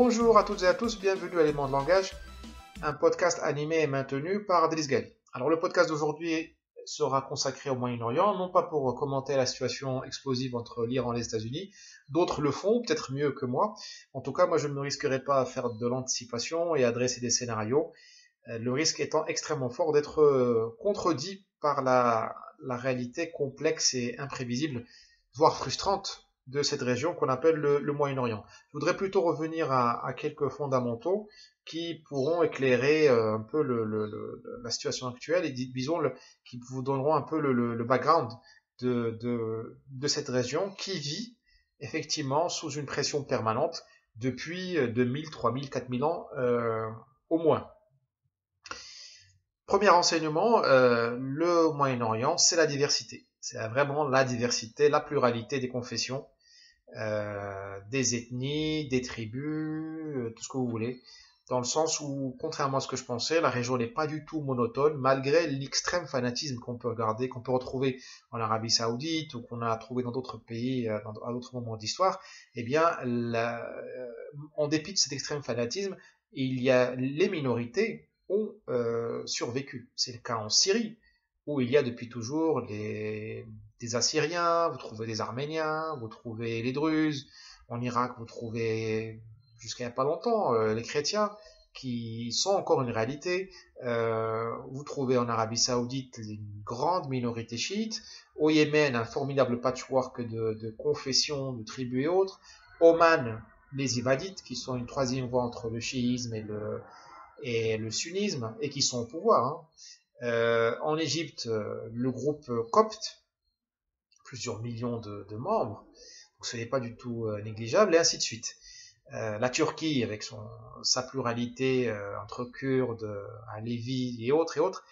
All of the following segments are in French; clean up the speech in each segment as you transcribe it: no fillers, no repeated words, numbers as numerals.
Bonjour à toutes et à tous, bienvenue à Éléments de langage, un podcast animé et maintenu par Driss Ghali. Alors le podcast d'aujourd'hui sera consacré au Moyen-Orient, non pas pour commenter la situation explosive entre l'Iran et les États-Unis, d'autres le font, peut-être mieux que moi. En tout cas, moi je ne me risquerai pas à faire de l'anticipation et à dresser des scénarios, le risque étant extrêmement fort d'être contredit par la réalité complexe et imprévisible, voire frustrante, de cette région qu'on appelle le Moyen-Orient. Je voudrais plutôt revenir à quelques fondamentaux qui pourront éclairer un peu la situation actuelle et disons qui vous donneront un peu le background de cette région qui vit effectivement sous une pression permanente depuis 2000, 3000, 4000 ans au moins. Premier enseignement, le Moyen-Orient, c'est la diversité. C'est vraiment la diversité, la pluralité des confessions, des ethnies, des tribus, tout ce que vous voulez. Dans le sens où, contrairement à ce que je pensais, la région n'est pas du tout monotone, malgré l'extrême fanatisme qu'on peut regarder, qu'on peut retrouver en Arabie Saoudite ou qu'on a trouvé dans d'autres pays à d'autres moments d'histoire. Eh bien, en dépit de cet extrême fanatisme, il y a les minorités ont survécu. C'est le cas en Syrie, où il y a depuis toujours des Assyriens, vous trouvez des Arméniens, vous trouvez les Druzes, en Irak vous trouvez, jusqu'à il n'y a pas longtemps, les chrétiens, qui sont encore une réalité, vous trouvez en Arabie Saoudite une grande minorité chiite, au Yémen un formidable patchwork de confessions, de tribus et autres, Oman, les Ibadites, qui sont une troisième voie entre le chiisme et le sunnisme, et qui sont au pouvoir. En Égypte, le groupe copte, plusieurs millions de membres, donc ce n'est pas du tout négligeable, et ainsi de suite. La Turquie, avec sa pluralité entre Kurdes, Alevis et autres.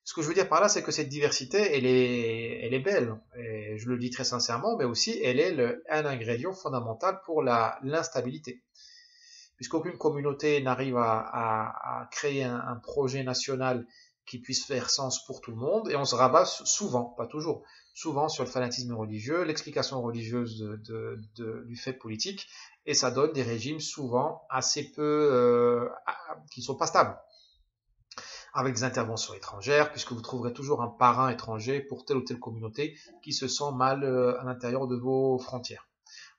Ce que je veux dire par là, c'est que cette diversité, elle est belle, et je le dis très sincèrement, mais aussi elle est un ingrédient fondamental pour l'instabilité. Puisqu'aucune communauté n'arrive à créer un projet national qui puisse faire sens pour tout le monde, et on se rabat souvent, pas toujours, souvent sur le fanatisme religieux, l'explication religieuse du fait politique, et ça donne des régimes souvent assez peu, qui ne sont pas stables, avec des interventions étrangères, puisque vous trouverez toujours un parrain étranger pour telle ou telle communauté qui se sent mal à l'intérieur de vos frontières.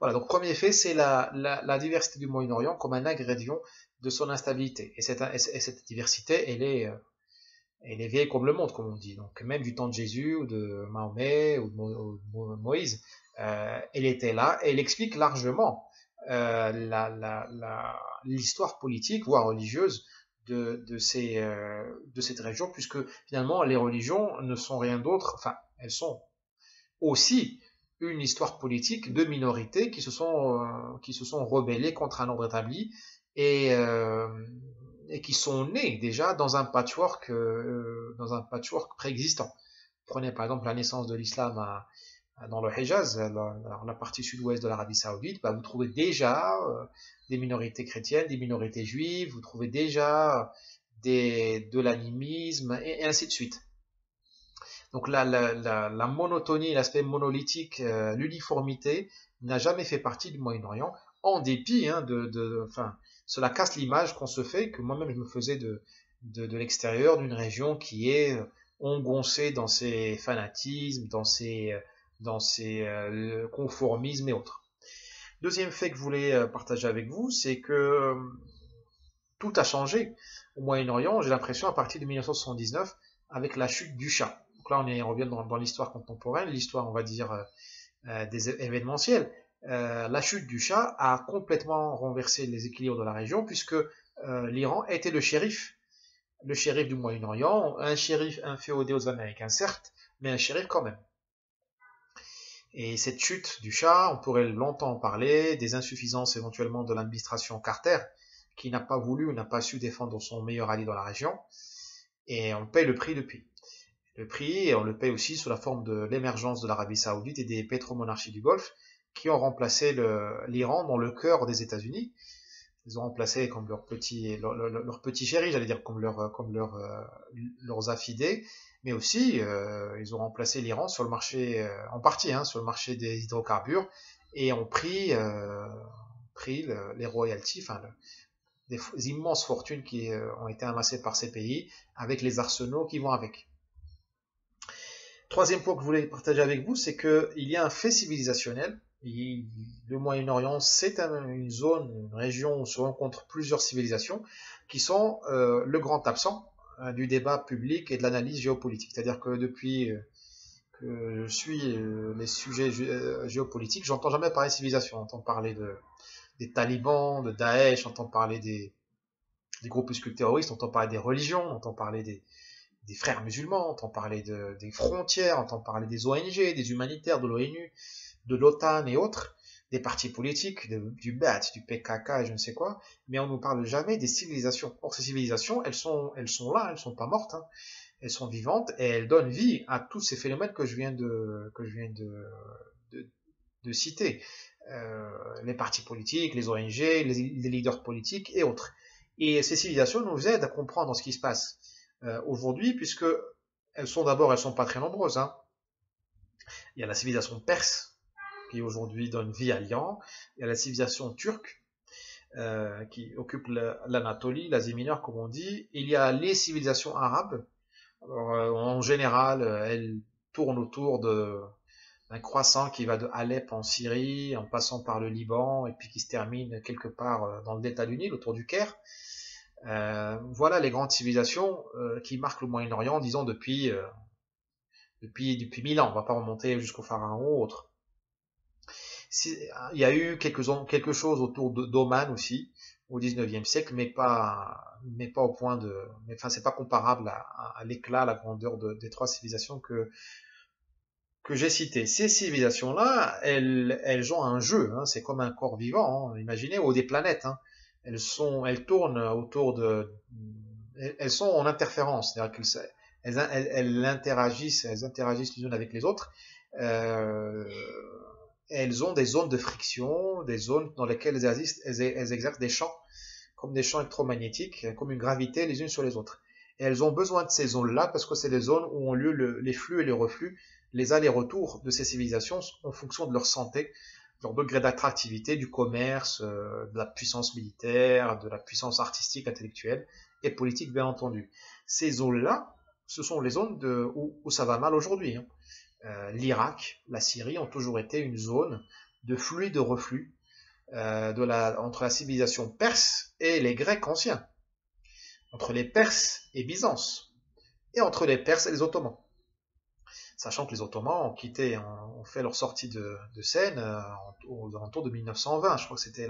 Voilà, donc premier fait, c'est la diversité du Moyen-Orient comme un ingrédient de son instabilité. Et cette diversité, elle est vieille comme le monde, comme on dit. Donc même du temps de Jésus ou de Mahomet ou de Moïse, elle était là et elle explique largement l'histoire politique, voire religieuse, de cette région, puisque finalement les religions ne sont rien d'autre, enfin elles sont aussi une histoire politique de minorités qui se sont rebellées contre un ordre établi et qui sont nées déjà dans un patchwork préexistant. Prenez par exemple la naissance de l'islam dans le Hejaz, la partie sud-ouest de l'Arabie Saoudite, vous trouvez déjà des minorités chrétiennes, des minorités juives, vous trouvez déjà de l'animisme et ainsi de suite. Donc la monotonie, l'aspect monolithique, l'uniformité n'a jamais fait partie du Moyen-Orient, en dépit enfin, cela casse l'image qu'on se fait, que moi-même je me faisais de l'extérieur d'une région qui est engoncée dans ses fanatismes, dans ses conformismes et autres. Deuxième fait que je voulais partager avec vous, c'est que tout a changé au Moyen-Orient, j'ai l'impression, à partir de 1979, avec la chute du Shah. Donc là, on revient dans l'histoire contemporaine, l'histoire, on va dire, des événementiels. La chute du Shah a complètement renversé les équilibres de la région, puisque l'Iran était le shérif du Moyen-Orient, un shérif inféodé aux Américains, certes, mais un shérif quand même. Et cette chute du Shah, on pourrait longtemps en parler, des insuffisances éventuellement de l'administration Carter, qui n'a pas voulu ou n'a pas su défendre son meilleur allié dans la région, et on paye le prix depuis. Le prix, et on le paye aussi sous la forme de l'émergence de l'Arabie Saoudite et des pétromonarchies du Golfe, qui ont remplacé l'Iran dans le cœur des États-Unis. Ils ont remplacé comme leur petit chéri, j'allais dire, comme leurs affidés, mais aussi ils ont remplacé l'Iran sur le marché, en partie, sur le marché des hydrocarbures, et ont pris pris les royalties, enfin des immenses fortunes qui ont été amassées par ces pays, avec les arsenaux qui vont avec. Troisième point que je voulais partager avec vous, c'est qu'il y a un fait civilisationnel. Le Moyen-Orient, c'est une zone, une région où se rencontrent plusieurs civilisations qui sont le grand absent du débat public et de l'analyse géopolitique. C'est-à-dire que depuis que je suis les sujets géopolitiques, j'entends jamais parler de civilisation. J'entends parler des talibans, de Daesh, j'entends parler des groupuscules terroristes, j'entends parler des religions, j'entends parler des frères musulmans, on entend parler des frontières, on entend parler des ONG, des humanitaires, de l'ONU, de l'OTAN et autres, des partis politiques, du BAT, du PKK et je ne sais quoi, mais on ne nous parle jamais des civilisations. Or, ces civilisations, elles sont là, elles ne sont pas mortes, hein. Elles sont vivantes et elles donnent vie à tous ces phénomènes que je viens de citer. Les partis politiques, les ONG, les leaders politiques et autres. Et ces civilisations nous aident à comprendre ce qui se passe aujourd'hui, puisque elles sont pas très nombreuses, hein. Il y a la civilisation perse, qui aujourd'hui donne vie à l'Iran. Il y a la civilisation turque, qui occupe l'Anatolie, l'Asie mineure, comme on dit. Il y a les civilisations arabes. Alors, en général, elles tournent autour d'un croissant qui va de Alep en Syrie, en passant par le Liban, et puis qui se termine quelque part dans le delta du Nil, autour du Caire. Voilà les grandes civilisations qui marquent le Moyen-Orient, disons depuis 1000 ans. On va pas remonter jusqu'au pharaon ou autre. Il y a eu quelque chose autour d'Oman aussi au 19e siècle, mais pas au point de, enfin c'est pas comparable à l'éclat, à la grandeur des trois civilisations que j'ai citées. Ces civilisations-là, elles ont un jeu, hein, c'est comme un corps vivant, hein, imaginez, ou des planètes, hein. Elles tournent autour elles sont en interférence, c'est-à-dire elles interagissent les unes avec les autres. Elles ont des zones de friction, des zones dans lesquelles elles exercent des champs, comme des champs électromagnétiques, comme une gravité les unes sur les autres. Et elles ont besoin de ces zones-là parce que c'est les zones où ont lieu les flux et les reflux, les allers-retours de ces civilisations en fonction de leur santé, leur degré d'attractivité, du commerce, de la puissance militaire, de la puissance artistique, intellectuelle et politique, bien entendu. Ces zones-là, ce sont les zones où ça va mal aujourd'hui, hein. L'Irak, la Syrie ont toujours été une zone de flux et de reflux entre la civilisation perse et les Grecs anciens, entre les Perses et Byzance, et entre les Perses et les Ottomans. Sachant que les Ottomans ont fait leur sortie de scène aux alentours de 1920. Je crois que c'était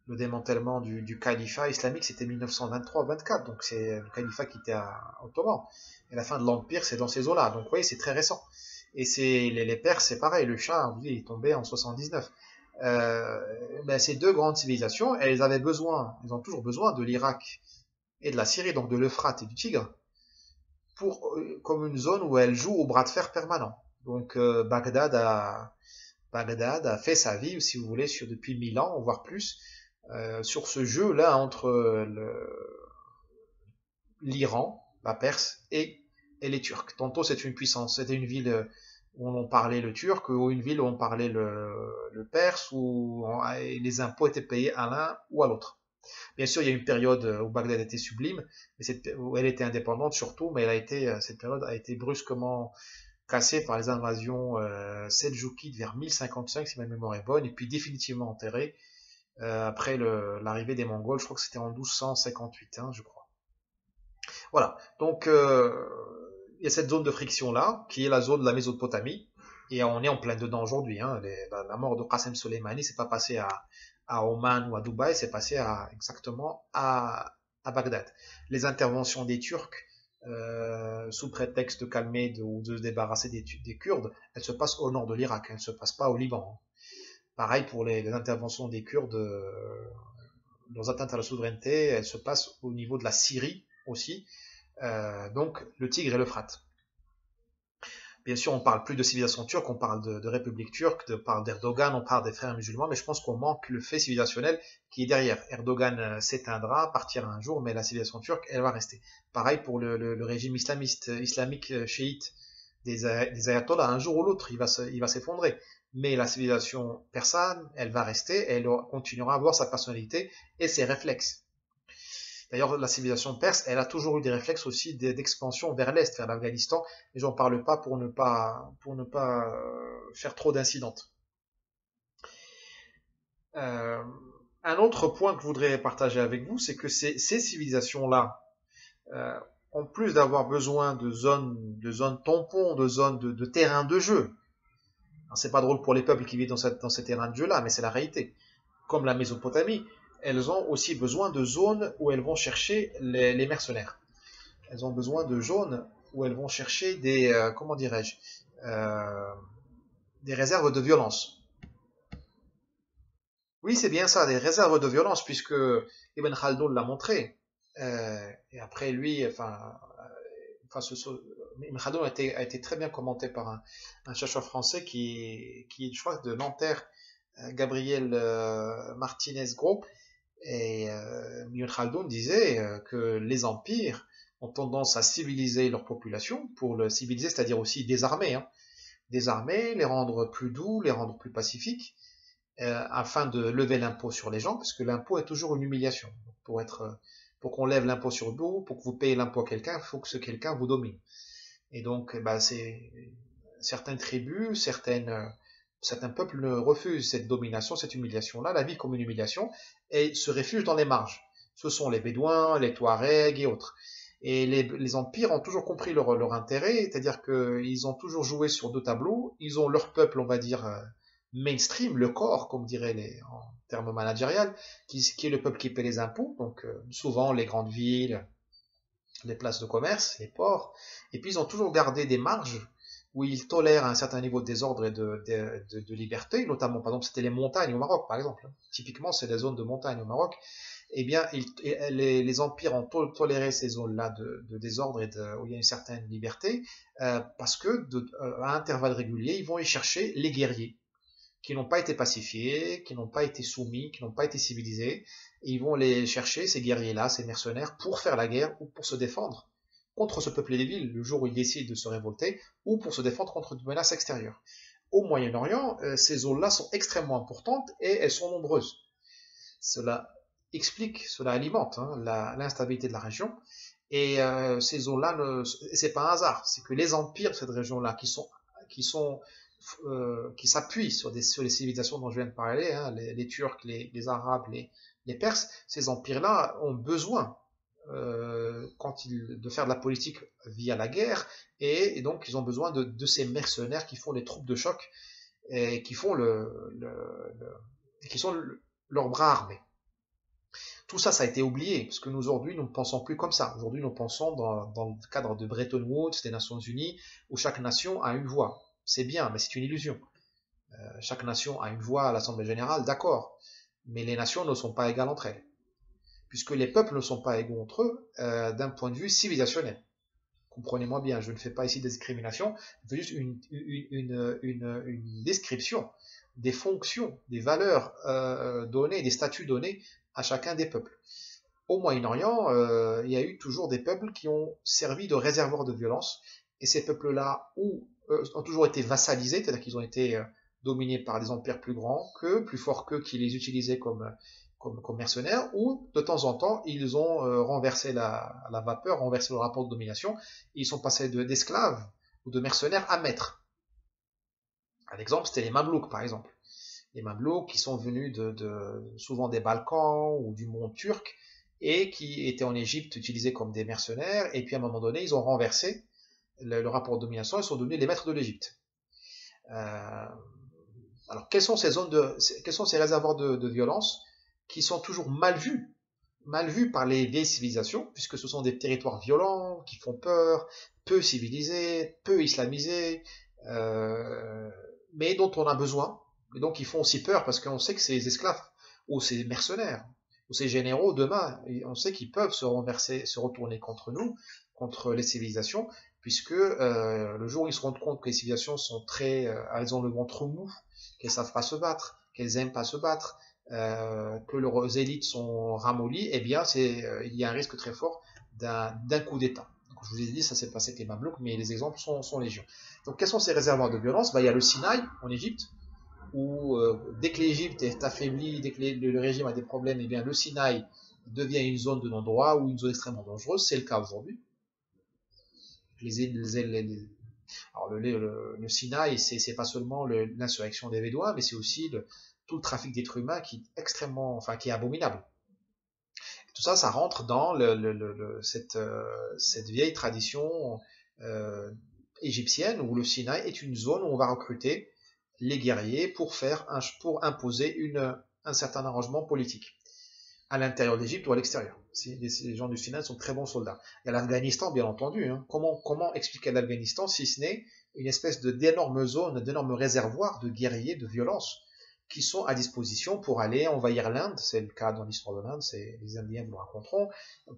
le démantèlement du califat islamique, c'était 1923-24, donc c'est le califat qui était ottoman. Et la fin de l'Empire, c'est dans ces eaux-là. Donc vous voyez, c'est très récent. Et les Perses, c'est pareil, le Shah, il est tombé en 79. Ces deux grandes civilisations, elles ont toujours besoin de l'Irak et de la Syrie, donc de l'Euphrate et du Tigre, comme une zone où elles jouent au bras de fer permanent. Donc Bagdad a fait sa vie, si vous voulez, depuis 1000 ans, voire plus, sur ce jeu-là entre l'Iran, la Perse et les Turcs. Tantôt c'est une puissance, c'était une ville où on parlait le turc, ou une ville où on parlait le perse, où les impôts étaient payés à l'un ou à l'autre. Bien sûr, il y a une période où Bagdad était sublime, où elle était indépendante surtout, mais cette période a été brusquement cassée par les invasions seldjoukides vers 1055, si ma mémoire est bonne, et puis définitivement enterrée après l'arrivée des Mongols. Je crois que c'était en 1258, hein, je crois. Voilà, donc il y a cette zone de friction-là, qui est la zone de la Mésopotamie, et on est en plein dedans aujourd'hui, hein. La mort de Qassem Soleimani, c'est pas passé à Oman ou à Dubaï, c'est passé exactement à Bagdad. Les interventions des Turcs, sous prétexte de calmer ou de se débarrasser des Kurdes, elles se passent au nord de l'Irak, elles ne se passent pas au Liban. Pareil pour les interventions des Kurdes, leurs atteintes à la souveraineté, elles se passent au niveau de la Syrie aussi, donc le Tigre et l'Euphrate. Bien sûr, on parle plus de civilisation turque, on parle de République turque, on parle d'Erdogan, on parle des frères musulmans, mais je pense qu'on manque le fait civilisationnel qui est derrière. Erdogan s'éteindra, partira un jour, mais la civilisation turque, elle va rester. Pareil pour le régime islamique chiite des ayatollahs. Un jour ou l'autre, il va s'effondrer. Mais la civilisation persane, elle va rester, elle continuera à avoir sa personnalité et ses réflexes. D'ailleurs, la civilisation perse, elle a toujours eu des réflexes aussi d'expansion vers l'Est, vers l'Afghanistan, et j'en parle pas pour ne pas faire trop d'incidentes. Euh, un autre point que je voudrais partager avec vous, c'est que ces civilisations-là, euh, en plus d'avoir besoin de zones tampons, de zones de terrain de jeu, c'est pas drôle pour les peuples qui vivent dans ces terrains de jeu-là, mais c'est la réalité. Comme la Mésopotamie, elles ont aussi besoin de zones où elles vont chercher les mercenaires. Elles ont besoin de zones où elles vont chercher comment dirais-je, euh, des réserves de violence. Oui, c'est bien ça, des réserves de violence, puisque Ibn Khaldun l'a montré. Et après lui, Ibn Khaldun a été très bien commenté par un chercheur français je crois, de Nanterre, Gabriel Martinez-Gros. Et Ibn Khaldun disait que les empires ont tendance à civiliser leur population, pour le civiliser, c'est-à-dire aussi désarmer, hein. Désarmer, les rendre plus doux, les rendre plus pacifiques, afin de lever l'impôt sur les gens, parce que l'impôt est toujours une humiliation. Pour qu'on lève l'impôt sur vous, pour que vous payez l'impôt à quelqu'un, il faut que ce quelqu'un vous domine. Et donc, bah, certaines tribus, certains peuples refusent cette domination, cette humiliation-là, la vie comme une humiliation, et se réfugient dans les marges. Ce sont les Bédouins, les Touaregs et autres. Et les empires ont toujours compris leur intérêt, c'est-à-dire qu'ils ont toujours joué sur deux tableaux. Ils ont leur peuple, on va dire, mainstream, le corps, comme dirait en termes managériels, qui est le peuple qui paie les impôts, donc souvent les grandes villes, les places de commerce, les ports, et puis ils ont toujours gardé des marges où ils tolèrent un certain niveau de désordre et de liberté, notamment, par exemple, c'était les montagnes au Maroc, par exemple. Typiquement, c'est des zones de montagne au Maroc. Eh bien, les empires ont toléré ces zones-là de désordre où il y a une certaine liberté, parce que à intervalles réguliers, ils vont y chercher les guerriers qui n'ont pas été pacifiés, qui n'ont pas été soumis, qui n'ont pas été civilisés, et ils vont les chercher, ces guerriers-là, ces mercenaires, pour faire la guerre ou pour se défendre contre ce peuple des villes, le jour où ils décident de se révolter, ou pour se défendre contre une menace extérieure. Au Moyen-Orient, ces zones-là sont extrêmement importantes et elles sont nombreuses. Cela explique, cela alimente hein, l'instabilité de la région. Et ces zones-là, c'est pas un hasard, c'est que les empires de cette région-là, qui s'appuient sur les civilisations dont je viens de parler, hein, les Turcs, les Arabes, les Perses, ces empires-là ont besoin de faire de la politique via la guerre, et donc ils ont besoin de ces mercenaires qui font les troupes de choc et qui font qui sont leurs bras armés. Tout ça, ça a été oublié, parce que nous, aujourd'hui, nous ne pensons plus comme ça. Aujourd'hui, nous pensons dans le cadre de Bretton Woods, des Nations Unies, où chaque nation a une voix. C'est bien, mais c'est une illusion. Chaque nation a une voix à l'Assemblée Générale, d'accord, mais les nations ne sont pas égales entre elles, puisque les peuples ne sont pas égaux entre eux d'un point de vue civilisationnel. Comprenez-moi bien, je ne fais pas ici de discrimination, je fais juste une description des fonctions, des valeurs données, des statuts donnés à chacun des peuples. Au Moyen-Orient, il y a eu toujours des peuples qui ont servi de réservoir de violence, et ces peuples-là ont toujours été vassalisés, c'est-à-dire qu'ils ont été dominés par des empires plus grands qu'eux, plus forts qu'eux, qui les utilisaient comme mercenaires, ou de temps en temps, ils ont renversé la vapeur, renversé le rapport de domination, et ils sont passés d'esclaves ou de mercenaires à maîtres. Un exemple, c'était les Mamelouks, par exemple. Les Mamelouks qui sont venus souvent des Balkans ou du monde turc, et qui étaient en Égypte utilisés comme des mercenaires, et puis à un moment donné, ils ont renversé le rapport de domination, ils sont devenus les maîtres de l'Égypte. Alors, quels sont ces réservoirs de violence qui sont toujours mal vus par les vieilles civilisations, puisque ce sont des territoires violents, qui font peur, peu civilisés, peu islamisés, mais dont on a besoin, et donc ils font aussi peur, parce qu'on sait que ces esclaves, ou ces mercenaires, ou ces généraux, demain, on sait qu'ils peuvent se renverser, se retourner contre nous, contre les civilisations, puisque le jour où ils se rendent compte que les civilisations sont elles ont le ventre mou, qu'elles savent pas se battre, qu'elles aiment pas se battre, que leurs élites sont ramollies, eh bien il y a un risque très fort d'un coup d'État. Je vous ai dit, ça s'est passé avec les Mamelouks, mais les exemples sont légion. Donc, quels sont ces réservoirs de violence? Il y a le Sinaï, en Égypte, où dès que l'Égypte est affaiblie, dès que le régime a des problèmes, eh bien, le Sinaï devient une zone de non-droit ou une zone extrêmement dangereuse. C'est le cas aujourd'hui. Alors, le Sinaï, c'est pas seulement l'insurrection des Bédouins, mais c'est aussi tout le trafic d'êtres humains qui est extrêmement, enfin, qui est abominable. Tout ça, ça rentre dans cette vieille tradition euh, égyptienne où le Sinaï est une zone où on va recruter les guerriers pour imposer un certain arrangement politique à l'intérieur d'Égypte ou à l'extérieur. Les gens du Sinaï sont très bons soldats. Il y a l'Afghanistan, bien entendu. Hein. Comment expliquer l'Afghanistan si ce n'est une espèce d'énorme zone, d'énorme réservoir de guerriers, de violence qui sont à disposition pour aller envahir l'Inde, c'est le cas dans l'histoire de l'Inde, les Indiens vous le raconteront,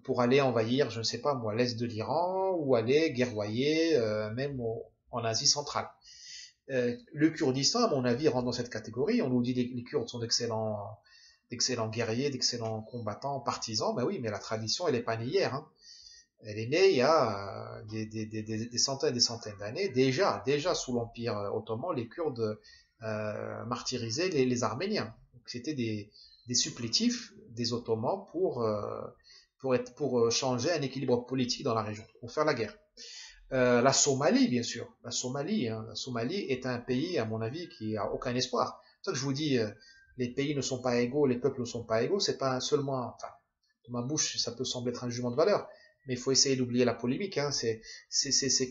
pour aller envahir, je ne sais pas moi, l'est de l'Iran, ou aller guerroyer en Asie centrale. Le Kurdistan, à mon avis, rentre dans cette catégorie. On nous dit que les Kurdes sont d'excellents guerriers, d'excellents combattants, partisans. Ben oui, mais la tradition, elle n'est pas née hier. Hein. Elle est née il y a des centaines et des centaines d'années. Déjà sous l'Empire ottoman, les Kurdes martyrisaient les Arméniens. C'était des supplétifs des Ottomans pour changer un équilibre politique dans la région, pour faire la guerre. La Somalie, bien sûr. La Somalie est un pays, à mon avis, qui a aucun espoir. C'est ça que je vous dis, les pays ne sont pas égaux, les peuples ne sont pas égaux. C'est pas seulement, enfin, de ma bouche, ça peut sembler être un jugement de valeur, mais il faut essayer d'oublier la polémique. Hein. C'est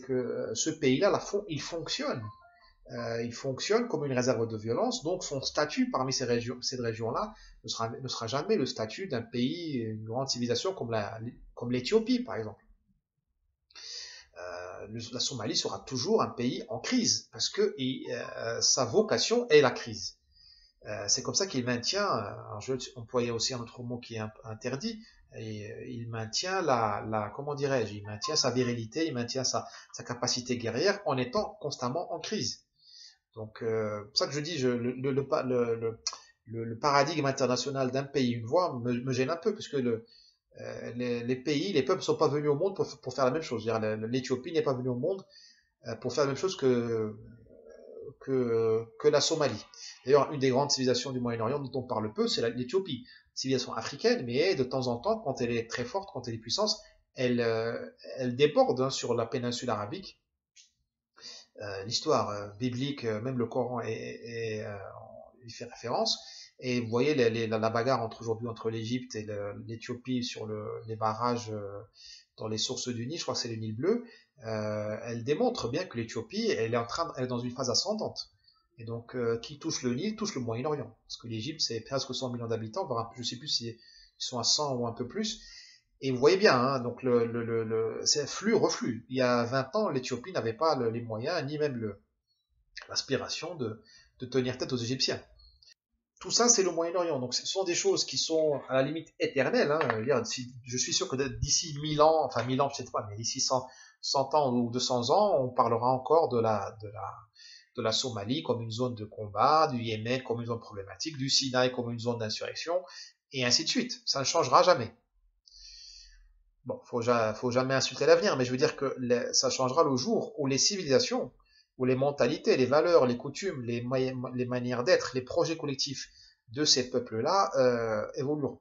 que ce pays-là, il fonctionne. Il fonctionne comme une réserve de violence, donc son statut parmi ces régions-là ne sera jamais le statut d'un pays, une grande civilisation comme l'Éthiopie, par exemple. La Somalie sera toujours un pays en crise, parce que sa vocation est la crise. C'est comme ça qu'il maintient, alors je vais employer aussi un autre mot qui est interdit, il maintient comment dirais-je, il maintient sa virilité, il maintient sa capacité guerrière en étant constamment en crise. Donc, c'est pour ça que je dis, le paradigme international d'un pays, une voix, me gêne un peu, parce que les pays, les peuples ne sont pas venus au monde pour faire la même chose. L'Éthiopie n'est pas venue au monde pour faire la même chose que la Somalie. D'ailleurs, une des grandes civilisations du Moyen-Orient dont on parle peu, c'est l'Éthiopie. Civilisation africaine, mais de temps en temps, quand elle est très forte, quand elle est puissante, elle déborde hein, sur la péninsule arabique. L'histoire biblique, même le Coran y fait référence. Et vous voyez la bagarre aujourd'hui entre l'Égypte et l'Éthiopie sur les barrages dans les sources du Nil, je crois que c'est le Nil bleu, elle démontre bien que l'Éthiopie, elle est dans une phase ascendante. Et donc, qui touche le Nil, touche le Moyen-Orient. Parce que l'Égypte, c'est presque 100 millions d'habitants, voire je ne sais plus s'ils sont à 100 ou un peu plus. Et vous voyez bien, hein, donc c'est flux-reflux. Il y a 20 ans, l'Éthiopie n'avait pas les moyens, ni même l'aspiration de tenir tête aux Égyptiens. Tout ça, c'est le Moyen-Orient. Donc, ce sont des choses qui sont à la limite éternelles. Hein. Je suis sûr que d'ici 1000 ans, enfin 1000 ans, je ne sais pas, mais d'ici 100 ans ou 200 ans, on parlera encore de la Somalie comme une zone de combat, du Yémen comme une zone problématique, du Sinaï comme une zone d'insurrection, et ainsi de suite. Ça ne changera jamais. Bon, faut jamais insulter l'avenir, mais je veux dire que ça changera le jour où les civilisations, où les mentalités, les valeurs, les coutumes, les manières d'être, les projets collectifs de ces peuples-là évolueront.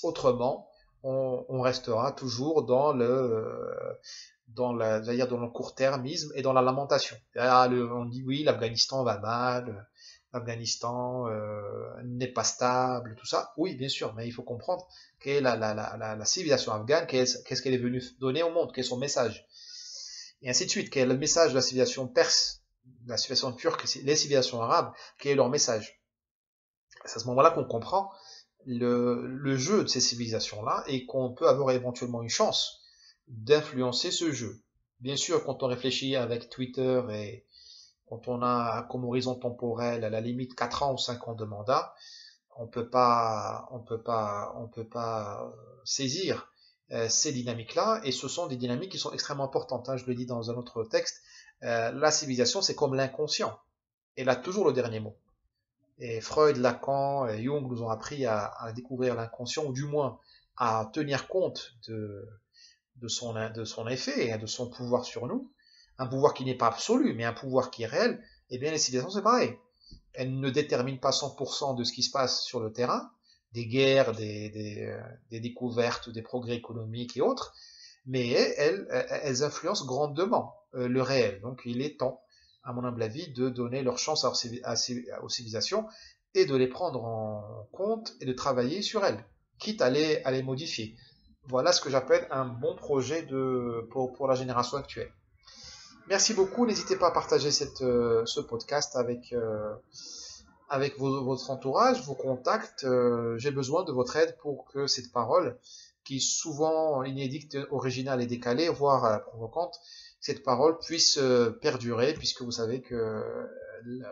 Autrement, on restera toujours dans dans le court-termisme et dans la lamentation. On dit oui, l'Afghanistan va mal, l'Afghanistan n'est pas stable, tout ça. Oui, bien sûr, mais il faut comprendre quelle est la civilisation afghane, qu'est-ce qu'elle est venue donner au monde, quel est son message. Et ainsi de suite, quel est le message de la civilisation perse, de la civilisation turque, les civilisations arabes, quel est leur message. C'est à ce moment-là qu'on comprend le jeu de ces civilisations-là et qu'on peut avoir éventuellement une chance d'influencer ce jeu. Bien sûr, quand on réfléchit avec Twitter et quand on a comme horizon temporel à la limite 4 ans ou 5 ans de mandat, on peut pas saisir ces dynamiques-là, et ce sont des dynamiques qui sont extrêmement importantes. Hein, je le dis dans un autre texte, la civilisation c'est comme l'inconscient, elle a toujours le dernier mot. Et Freud, Lacan, et Jung nous ont appris à découvrir l'inconscient, ou du moins à tenir compte de son effet et de son pouvoir sur nous, un pouvoir qui n'est pas absolu, mais un pouvoir qui est réel, eh bien les civilisations c'est pareil. Elles ne déterminent pas 100% de ce qui se passe sur le terrain, des guerres, des découvertes, des progrès économiques et autres, mais elles influencent grandement le réel. Donc il est temps, à mon humble avis, de donner leur chance aux civilisations et de les prendre en compte et de travailler sur elles, quitte à les modifier. Voilà ce que j'appelle un bon projet pour la génération actuelle. Merci beaucoup, n'hésitez pas à partager ce podcast avec votre entourage, vos contacts. J'ai besoin de votre aide pour que cette parole, qui est souvent inédite, originale et décalée, voire provocante, cette parole puisse perdurer, puisque vous savez que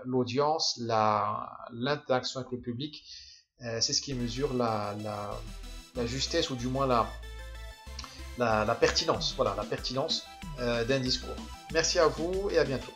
l'audience, l'interaction avec le public, c'est ce qui mesure la justesse ou du moins la pertinence, voilà, la pertinence d'un discours. Merci à vous et à bientôt.